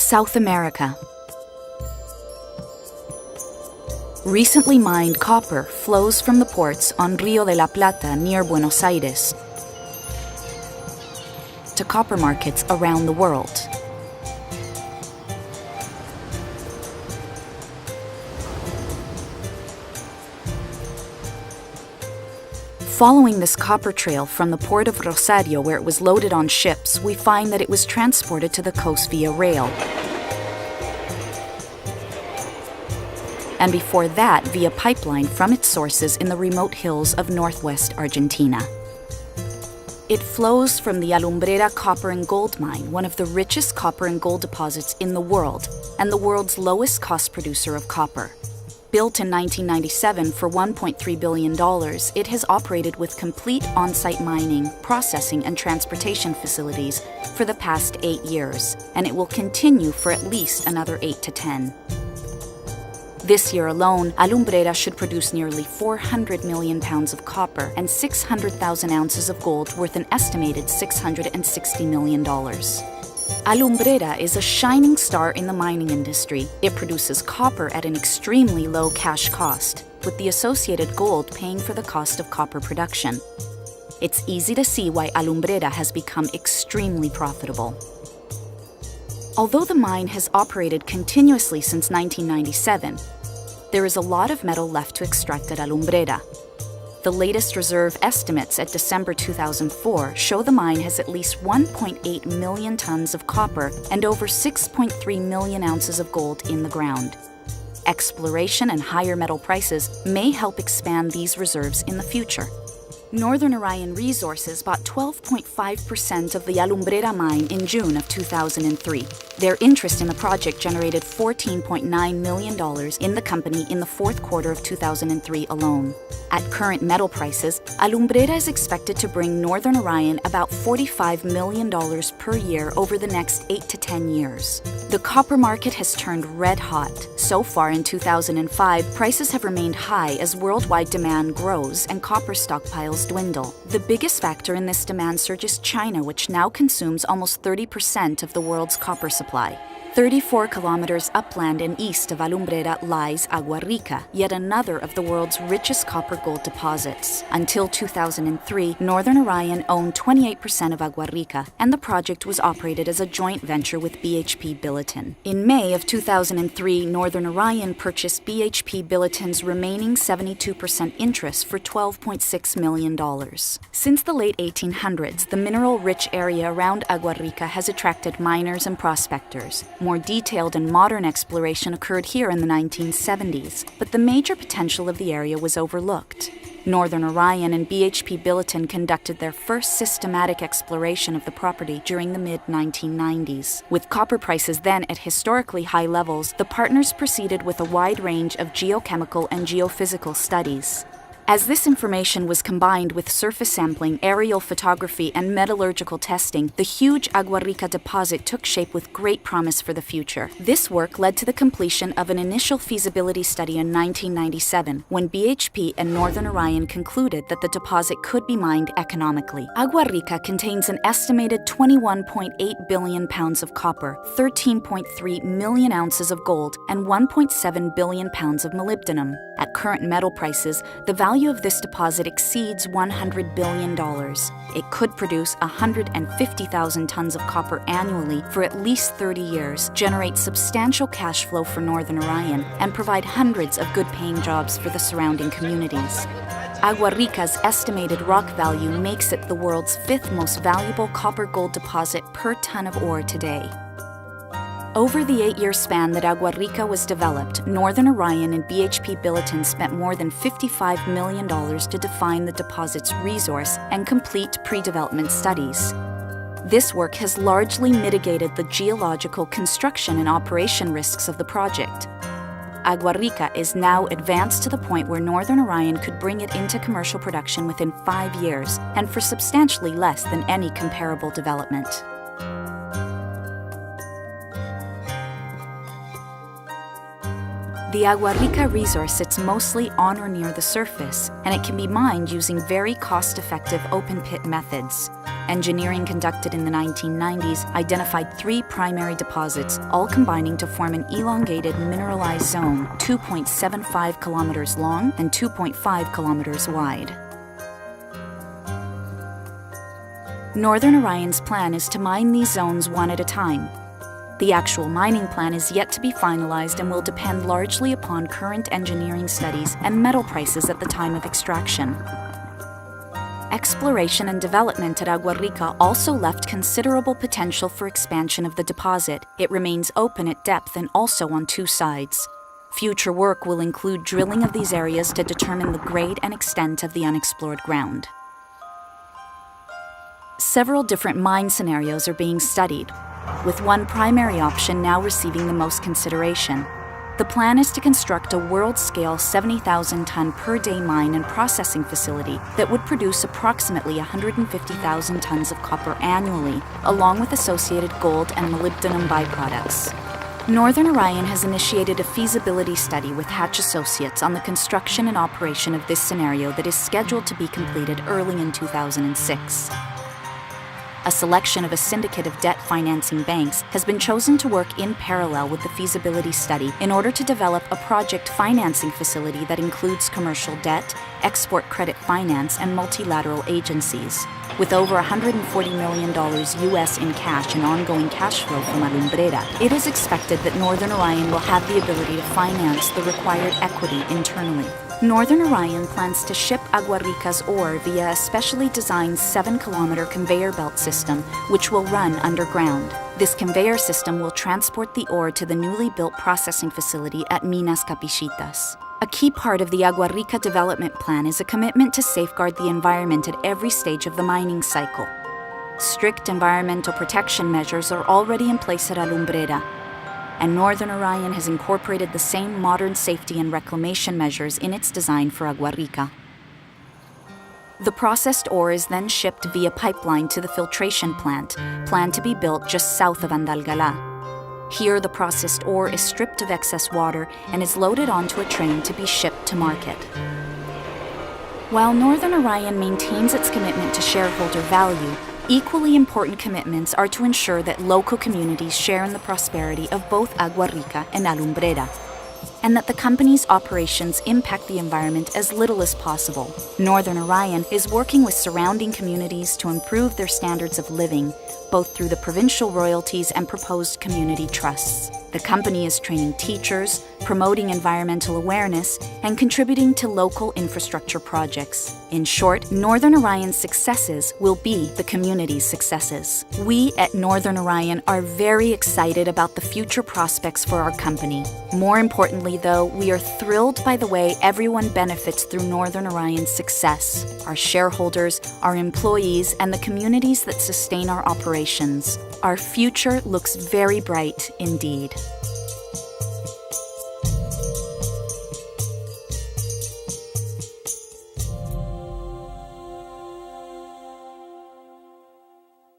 South America. Recently mined copper flows from the ports on Rio de la Plata near Buenos Aires to copper markets around the world. Following this copper trail from the port of Rosario, where it was loaded on ships, we find that it was transported to the coast via rail. And before that, via pipeline from its sources in the remote hills of northwest Argentina. It flows from the Alumbrera copper and gold mine, one of the richest copper and gold deposits in the world, and the world's lowest cost producer of copper. Built in 1997 for $1.3 billion, it has operated with complete on-site mining, processing, and transportation facilities for the past 8 years, and it will continue for at least another 8 to 10. This year alone, Alumbrera should produce nearly 400 million pounds of copper and 600,000 ounces of gold worth an estimated $660 million. Alumbrera is a shining star in the mining industry. It produces copper at an extremely low cash cost, with the associated gold paying for the cost of copper production. It's easy to see why Alumbrera has become extremely profitable. Although the mine has operated continuously since 1997, there is a lot of metal left to extract at Alumbrera. The latest reserve estimates at December 2004 show the mine has at least 1.8 million tons of copper and over 6.3 million ounces of gold in the ground. Exploration and higher metal prices may help expand these reserves in the future. Northern Orion Resources bought 12.5% of the Alumbrera mine in June of 2003. Their interest in the project generated $14.9 million in the company in the fourth quarter of 2003 alone. At current metal prices, Alumbrera is expected to bring Northern Orion about $45 million per year over the next 8 to 10 years. The copper market has turned red hot. So far in 2005, prices have remained high as worldwide demand grows and copper stockpiles dwindle. The biggest factor in this demand surge is China, which now consumes almost 30% of the world's copper supply. 34 kilometers upland and east of Alumbrera lies Agua Rica, yet another of the world's richest copper-gold deposits. Until 2003, Northern Orion owned 28% of Agua Rica, and the project was operated as a joint venture with BHP Billiton. In May of 2003, Northern Orion purchased BHP Billiton's remaining 72% interest for $12.6 million. Since the late 1800s, the mineral-rich area around Agua Rica has attracted miners and prospectors. More detailed and modern exploration occurred here in the 1970s, but the major potential of the area was overlooked. Northern Orion and BHP Billiton conducted their first systematic exploration of the property during the mid-1990s. With copper prices then at historically high levels, the partners proceeded with a wide range of geochemical and geophysical studies. As this information was combined with surface sampling, aerial photography, and metallurgical testing, the huge Agua Rica deposit took shape with great promise for the future. This work led to the completion of an initial feasibility study in 1997, when BHP and Northern Orion concluded that the deposit could be mined economically. Agua Rica contains an estimated 21.8 billion pounds of copper, 13.3 million ounces of gold, and 1.7 billion pounds of molybdenum. At current metal prices, the value of this deposit exceeds $100 billion. It could produce 150,000 tons of copper annually for at least 30 years, generate substantial cash flow for Northern Orion, and provide hundreds of good-paying jobs for the surrounding communities. Agua Rica's estimated rock value makes it the world's 5th most valuable copper-gold deposit per ton of ore today. Over the 8-year span that Agua Rica was developed, Northern Orion and BHP Billiton spent more than $55 million to define the deposit's resource and complete pre-development studies. This work has largely mitigated the geological, construction, and operation risks of the project. Agua Rica is now advanced to the point where Northern Orion could bring it into commercial production within 5 years, and for substantially less than any comparable development. The Agua Rica resource sits mostly on or near the surface, and it can be mined using very cost-effective open-pit methods. Engineering conducted in the 1990s identified 3 primary deposits, all combining to form an elongated mineralized zone 2.75 kilometers long and 2.5 kilometers wide. Northern Orion's plan is to mine these zones one at a time. The actual mining plan is yet to be finalized and will depend largely upon current engineering studies and metal prices at the time of extraction. Exploration and development at Agua Rica also left considerable potential for expansion of the deposit. It remains open at depth and also on 2 sides. Future work will include drilling of these areas to determine the grade and extent of the unexplored ground. Several different mine scenarios are being studied, with one primary option now receiving the most consideration. The plan is to construct a world-scale 70,000-ton per day mine and processing facility that would produce approximately 150,000 tons of copper annually, along with associated gold and molybdenum byproducts. Northern Orion has initiated a feasibility study with Hatch Associates on the construction and operation of this scenario that is scheduled to be completed early in 2006. A selection of a syndicate of debt financing banks has been chosen to work in parallel with the feasibility study in order to develop a project financing facility that includes commercial debt, export credit finance, and multilateral agencies. With over $140 million US in cash and ongoing cash flow from Alumbrera, it is expected that Northern Orion will have the ability to finance the required equity internally. Northern Orion plans to ship Agua Rica's ore via a specially designed 7-kilometer conveyor belt system, which will run underground. This conveyor system will transport the ore to the newly built processing facility at Minas Capichitas. A key part of the Agua Rica development plan is a commitment to safeguard the environment at every stage of the mining cycle. Strict environmental protection measures are already in place at Alumbrera, and Northern Orion has incorporated the same modern safety and reclamation measures in its design for Agua Rica. The processed ore is then shipped via pipeline to the filtration plant, planned to be built just south of Andalgalá. Here, the processed ore is stripped of excess water and is loaded onto a train to be shipped to market. While Northern Orion maintains its commitment to shareholder value, equally important commitments are to ensure that local communities share in the prosperity of both Agua Rica and Alumbrera, and that the company's operations impact the environment as little as possible. Northern Orion is working with surrounding communities to improve their standards of living, both through the provincial royalties and proposed community trusts. The company is training teachers, promoting environmental awareness, and contributing to local infrastructure projects. In short, Northern Orion's successes will be the community's successes. We at Northern Orion are very excited about the future prospects for our company. More importantly, though, we are thrilled by the way everyone benefits through Northern Orion's success: our shareholders, our employees, and the communities that sustain our operations. Our future looks very bright indeed.